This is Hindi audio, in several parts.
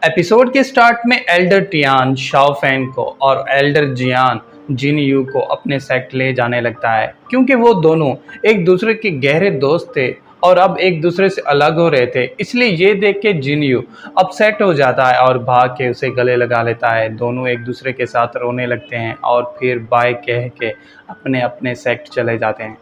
एपिसोड के स्टार्ट में एल्डर टियान शाओ फैन को और एल्डर जियान जिन यू को अपने सेक्ट ले जाने लगता है क्योंकि वो दोनों एक दूसरे के गहरे दोस्त थे और अब एक दूसरे से अलग हो रहे थे। इसलिए ये देख के जिन यू अपसेट हो जाता है और भाग के उसे गले लगा लेता है। दोनों एक दूसरे के साथ रोने लगते हैं और फिर बाय कह के अपने अपने सेक्ट चले जाते हैं।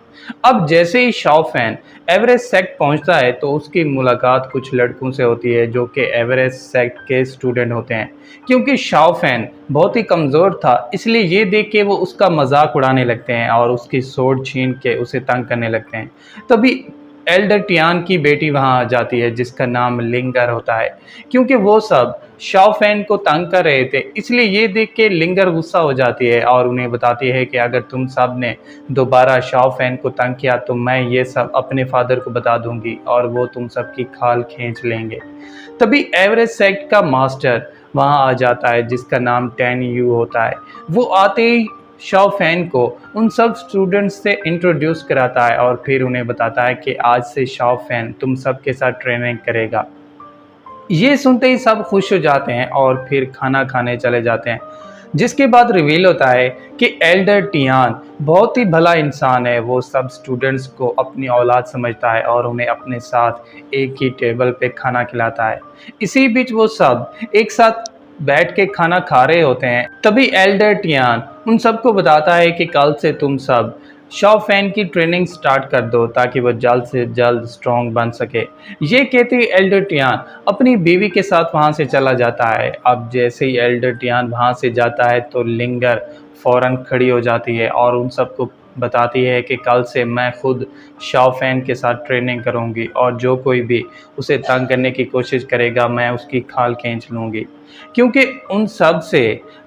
अब जैसे ही शाओ फैन एवरेस्ट सेक्ट पहुंचता है तो उसकी मुलाकात कुछ लड़कों से होती है जो कि एवरेस्ट सेक्ट के स्टूडेंट होते हैं। क्योंकि शाओ फैन बहुत ही कमज़ोर था इसलिए ये देख के वो उसका मजाक उड़ाने लगते हैं और उसकी सोड छीन के उसे तंग करने लगते हैं। तभी एल्डर टियान की बेटी वहां आ जाती है जिसका नाम लिंगर होता है। क्योंकि वो सब शाओ फैन को तंग कर रहे थे इसलिए ये देख के लिंगर गुस्सा हो जाती है और उन्हें बताती है कि अगर तुम सब ने दोबारा शाओ फैन को तंग किया तो मैं ये सब अपने फादर को बता दूंगी और वो तुम सबकी खाल खींच लेंगे। तभी एवरेस्ट सेक्ट का मास्टर वहां आ जाता है जिसका नाम टेन यू होता है। वो आते ही शाओ फैन को उन सब स्टूडेंट्स से इंट्रोड्यूस कराता है और फिर उन्हें बताता है कि आज से शाओ फैन तुम सब के साथ ट्रेनिंग करेगा। ये सुनते ही सब खुश हो जाते हैं और फिर खाना खाने चले जाते हैं। जिसके बाद रिवील होता है कि एल्डर टियान बहुत ही भला इंसान है। वो सब स्टूडेंट्स को अपनी औलाद समझता है और उन्हें अपने साथ एक ही टेबल पे खाना खिलाता है। इसी बीच वो सब एक साथ बैठ के खाना खा रहे होते हैं। तभी एल्डर टियान उन सबको बताता है कि कल से तुम सब शाओ फैन की ट्रेनिंग स्टार्ट कर दो ताकि वो जल्द से जल्द स्ट्रॉन्ग बन सके। ये कहते ही एल्डर टियान अपनी बीवी के साथ वहाँ से चला जाता है। अब जैसे ही एल्डर टियान वहाँ से जाता है तो लिंगर फ़ौरन खड़ी हो जाती है और उन सबको बताती है कि कल से मैं खुद शाओ फैन के साथ ट्रेनिंग करूँगी और जो कोई भी उसे तंग करने की कोशिश करेगा मैं उसकी खाल खींच लूँगी। क्योंकि उन सब से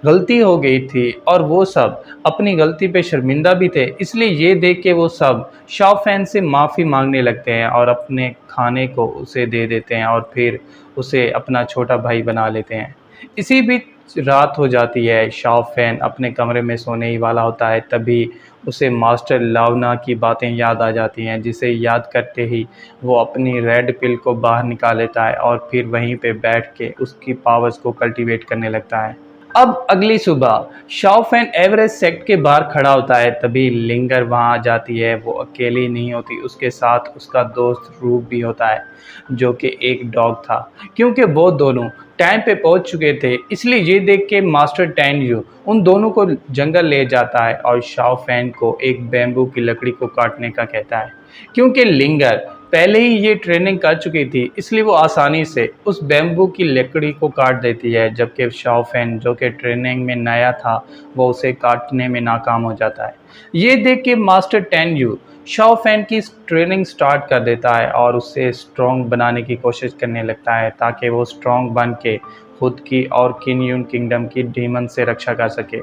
गलती हो गई थी और वो सब अपनी गलती पे शर्मिंदा भी थे इसलिए ये देख के वो सब शाओ फैन से माफ़ी मांगने लगते हैं और अपने खाने को उसे दे देते हैं और फिर उसे अपना छोटा भाई बना लेते हैं। इसी बीच रात हो जाती है। शाओ फैन अपने कमरे में सोने ही वाला होता है तभी उसे मास्टर लावना की बातें याद आ जाती हैं जिसे याद करते ही वो अपनी रेड पिल को बाहर निकाल लेता है और फिर वहीं पे बैठ के उसकी पावर्स को कल्टीवेट करने लगता है। अब अगली सुबह शाओ फैन एवरेस्ट सेक्ट के बाहर खड़ा होता है तभी लिंगर वहां आ जाती है। वो अकेली नहीं होती, उसके साथ उसका दोस्त रूप भी होता है जो कि एक डॉग था। क्योंकि वो दोनों टाइम पे पहुंच चुके थे इसलिए ये देख के मास्टर टैन यू उन दोनों को जंगल ले जाता है और शाओ फैन को एक बैम्बू की लकड़ी को काटने का कहता है। क्योंकि लिंगर पहले ही ये ट्रेनिंग कर चुकी थी इसलिए वो आसानी से उस बैम्बू की लकड़ी को काट देती है जबकि शाओ फैन जो कि ट्रेनिंग में नया था वो उसे काटने में नाकाम हो जाता है। ये देख के master tan you Shao fan की ट्रेनिंग स्टार्ट कर देता है और उसे स्ट्रॉन्ग बनाने की कोशिश करने लगता है ताकि वो स्ट्रॉन्ग बन के खुद की और किन्यून किंगडम की डीमन से रक्षा कर सके।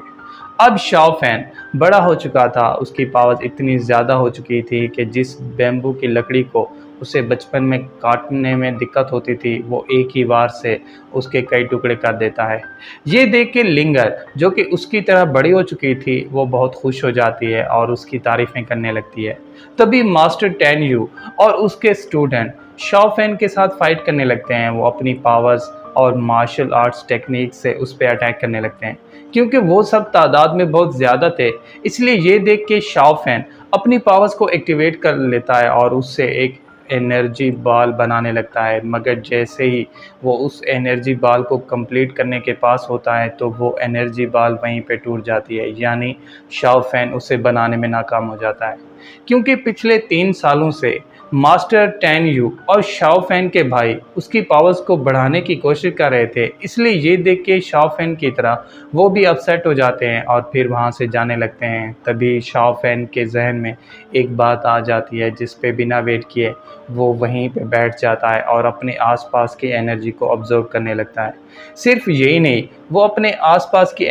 अब शाओ फैन बड़ा हो चुका था, उसकी पावर्स इतनी ज़्यादा हो चुकी थी कि जिस बैम्बू की लकड़ी को उसे बचपन में काटने में दिक्कत होती थी वो एक ही बार से उसके कई टुकड़े कर देता है। ये देख के लिंगर जो कि उसकी तरह बड़ी हो चुकी थी वो बहुत खुश हो जाती है और उसकी तारीफ़ें करने लगती है। तभी मास्टर टैन यू और उसके स्टूडेंट शाओ फैन के साथ फाइट करने लगते हैं। वो अपनी पावर्स और मार्शल आर्ट्स टेक्निक से उस पर अटैक करने लगते हैं। क्योंकि वो सब तादाद में बहुत ज़्यादा थे इसलिए ये देख के शाओ फैन अपनी पावर्स को एक्टिवेट कर लेता है और उससे एक एनर्जी बॉल बनाने लगता है। मगर जैसे ही वो उस एनर्जी बॉल को कंप्लीट करने के पास होता है तो वो एनर्जी बॉल वहीं पे टूट जाती है, यानी शाओ फैन उसे बनाने में नाकाम हो जाता है। क्योंकि पिछले 3 सालों से मास्टर टैन यू और शाओ फैन के भाई उसकी पावर्स को बढ़ाने की कोशिश कर रहे थे इसलिए ये देख के शाओ फैन की तरह वो भी अपसेट हो जाते हैं और फिर वहाँ से जाने लगते हैं। तभी शाओ फैन के जहन में एक बात आ जाती है जिस पे बिना वेट किए वो वहीं पे बैठ जाता है और अपने आसपास की एनर्जी को ऑब्जर्व करने लगता है। सिर्फ यही नहीं, वो अपने आसपास की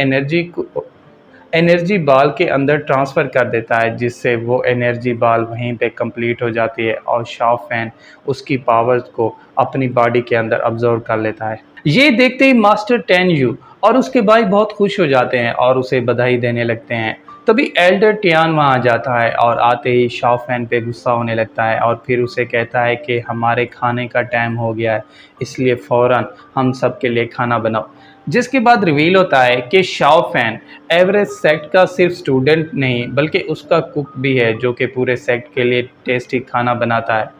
एनर्जी बॉल के अंदर ट्रांसफ़र कर देता है जिससे वो एनर्जी बॉल वहीं पे कंप्लीट हो जाती है और शाओ फैन उसकी पावर्स को अपनी बॉडी के अंदर अब्जॉर्व कर लेता है। ये देखते ही मास्टर टैन यू और उसके भाई बहुत खुश हो जाते हैं और उसे बधाई देने लगते हैं। तभी एल्डर टियान वहाँ जाता है और आते ही शाओफैन पे गुस्सा होने लगता है और फिर उसे कहता है कि हमारे खाने का टाइम हो गया है, इसलिए फ़ौरन हम सब के लिए खाना बनाओ। जिसके बाद रिवील होता है कि शाओफैन एवरेज सेक्ट का सिर्फ स्टूडेंट नहीं बल्कि उसका कुक भी है, जो कि पूरे सेक्ट के लिए टेस्टी खाना बनाता है।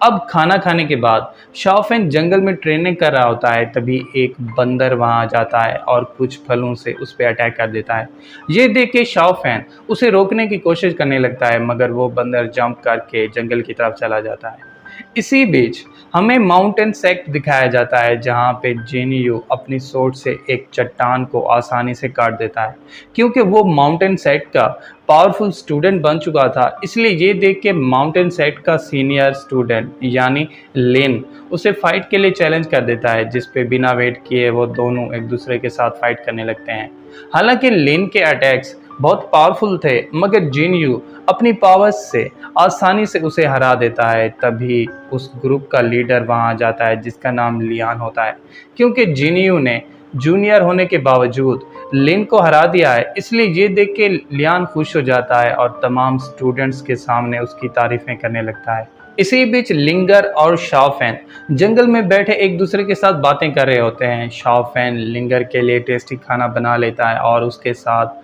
अब खाना खाने के बाद शाओफैन जंगल में ट्रेनिंग कर रहा होता है, तभी एक बंदर वहां आ जाता है और कुछ फलों से उस पर अटैक कर देता है। ये देख के शाओफैन उसे रोकने की कोशिश करने लगता है, मगर वो बंदर जंप करके जंगल की तरफ चला जाता है। इसी बीच हमें माउंटेन सेक्ट दिखाया जाता है, जहाँ पे जिनयू अपनी सोर्ड से एक चट्टान को आसानी से काट देता है। क्योंकि वो माउंटेन सेक्ट का पावरफुल स्टूडेंट बन चुका था, इसलिए ये देख के माउंटेन सेक्ट का सीनियर स्टूडेंट यानी लिन उसे फाइट के लिए चैलेंज कर देता है, जिस पे बिना वेट किए वो दोनों एक दूसरे के साथ फाइट करने लगते हैं। हालांकि लिन के अटैक्स बहुत पावरफुल थे, मगर जिनयू अपनी पावर्स से आसानी से उसे हरा देता है। तभी उस ग्रुप का लीडर वहां आ जाता है, जिसका नाम लियान होता है। क्योंकि जिनयू ने जूनियर होने के बावजूद लिन को हरा दिया है, इसलिए ये देख के लियान खुश हो जाता है और तमाम स्टूडेंट्स के सामने उसकी तारीफें करने लगता है। इसी बीच लिंगर और शाओफैन जंगल में बैठे एक दूसरे के साथ बातें कर रहे होते हैं। शाओफैन लिंगर के लिए टेस्टी खाना बना लेता है और उसके साथ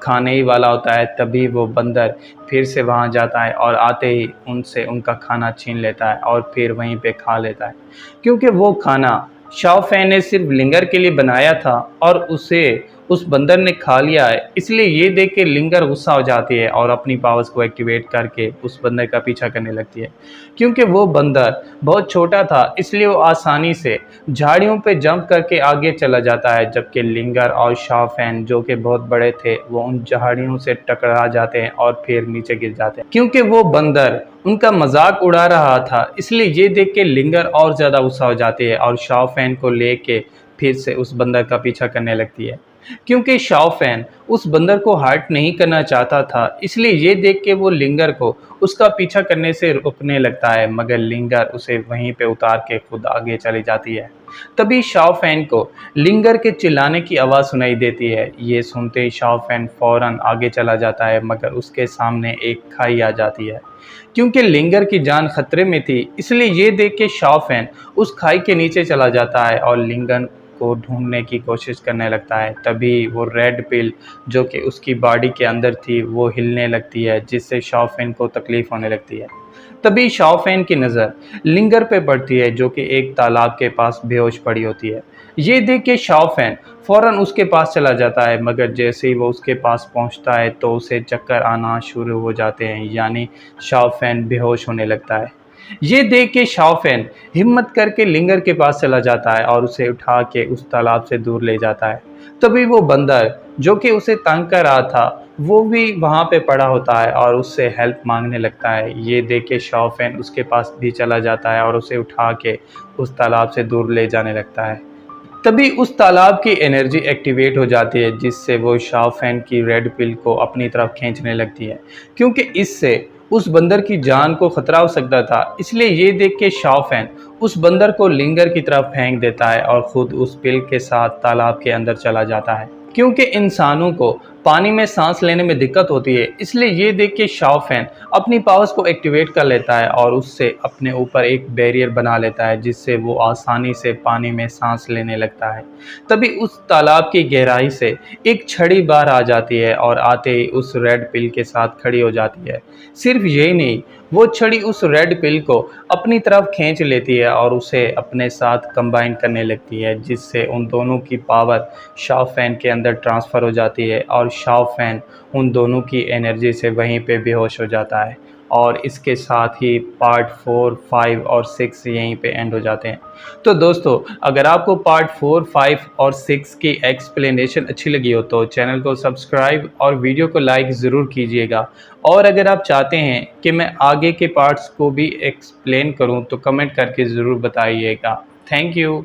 खाने ही वाला होता है। तभी वो बंदर फिर से वहाँ जाता है और आते ही उनसे उनका खाना छीन लेता है और फिर वहीं पे खा लेता है। क्योंकि वो खाना शाओफैन ने सिर्फ लिंगर के लिए बनाया था और उसे उस बंदर ने खा लिया है, इसलिए ये देख के लिंगर गुस्सा हो जाती है और अपनी पावर्स को एक्टिवेट करके उस बंदर का पीछा करने लगती है। क्योंकि वो बंदर बहुत छोटा था, इसलिए वो आसानी से झाड़ियों पे जंप करके आगे चला जाता है, जबकि लिंगर और शाओफैन जो कि बहुत बड़े थे वो उन झाड़ियों से टकरा जाते हैं और फिर नीचे गिर जाते हैं। क्योंकि वो बंदर उनका मजाक उड़ा रहा था, इसलिए ये देख के लिंगर और ज़्यादा गुस्सा हो जाती है और शाओफैन को लेके फिर से उस बंदर का पीछा करने लगती है। क्योंकि शाओफैन उस बंदर को हर्ट नहीं करना चाहता था, इसलिए ये देख के वो लिंगर को उसका पीछा करने से रोकने लगता है, मगर लिंगर उसे वहीं पे उतार के खुद आगे चली जाती है। तभी शाओफैन को लिंगर के चिल्लाने की आवाज़ सुनाई देती है। ये सुनते ही शाओफैन फौरन आगे चला जाता है, मगर उसके सामने एक खाई आ जाती है। क्योंकि लिंगर की जान खतरे में थी, इसलिए ये देख के शाओफैन उस खाई के नीचे चला जाता है और लिंगर को ढूंढने की कोशिश करने लगता है। तभी वो रेड पिल जो कि उसकी बॉडी के अंदर थी वो हिलने लगती है, जिससे शाओफैन को तकलीफ होने लगती है। तभी शाओफैन की नज़र लिंगर पे पड़ती है, जो कि एक तालाब के पास बेहोश पड़ी होती है। ये देख के शाओफैन फौरन उसके पास चला जाता है, मगर जैसे ही वो उसके पास पहुंचता है तो उसे चक्कर आना शुरू हो जाते हैं, यानी शाओफैन बेहोश होने लगता है। ये देख के शाओफैन हिम्मत करके लिंगर के पास चला जाता है और उसे उठा के उस तालाब से दूर ले जाता है। तभी वो बंदर जो कि उसे तंग कर रहा था वो भी वहाँ पे पड़ा होता है और उससे हेल्प मांगने लगता है। ये देख के शाओफैन उसके पास भी चला जाता है और उसे उठा के उस तालाब से दूर ले जाने लगता है। तभी उस तालाब की एनर्जी एक्टिवेट हो जाती है, जिससे वो शाओफैन की रेड पिल को अपनी तरफ खींचने लगती है। क्योंकि इससे उस बंदर की जान को खतरा हो सकता था, इसलिए ये देख के शाओफैन उस बंदर को लिंगर की तरफ फेंक देता है और खुद उस पिल के साथ तालाब के अंदर चला जाता है। क्योंकि इंसानों को पानी में सांस लेने में दिक्कत होती है, इसलिए ये देख के शाओफैन अपनी पावर्स को एक्टिवेट कर लेता है और उससे अपने ऊपर एक बैरियर बना लेता है, जिससे वो आसानी से पानी में सांस लेने लगता है। तभी उस तालाब की गहराई से एक छड़ी बाहर आ जाती है और आते ही उस रेड पिल के साथ खड़ी हो जाती है। सिर्फ यही नहीं, वो छड़ी उस रेड पिल को अपनी तरफ खींच लेती है और उसे अपने साथ कंबाइन करने लगती है, जिससे उन दोनों की पावर शाओफैन के अंदर ट्रांसफ़र हो जाती है और शाओफैन उन दोनों की एनर्जी से वहीं पे बेहोश हो जाता है। और इसके साथ ही पार्ट 4, 5 और 6 यहीं पे एंड हो जाते हैं। तो दोस्तों, अगर आपको पार्ट 4, 5 और 6 की एक्सप्लेनेशन अच्छी लगी हो तो चैनल को सब्सक्राइब और वीडियो को लाइक ज़रूर कीजिएगा। और अगर आप चाहते हैं कि मैं आगे के पार्ट्स को भी एक्सप्लेन करूं तो कमेंट करके ज़रूर बताइएगा। Thank you.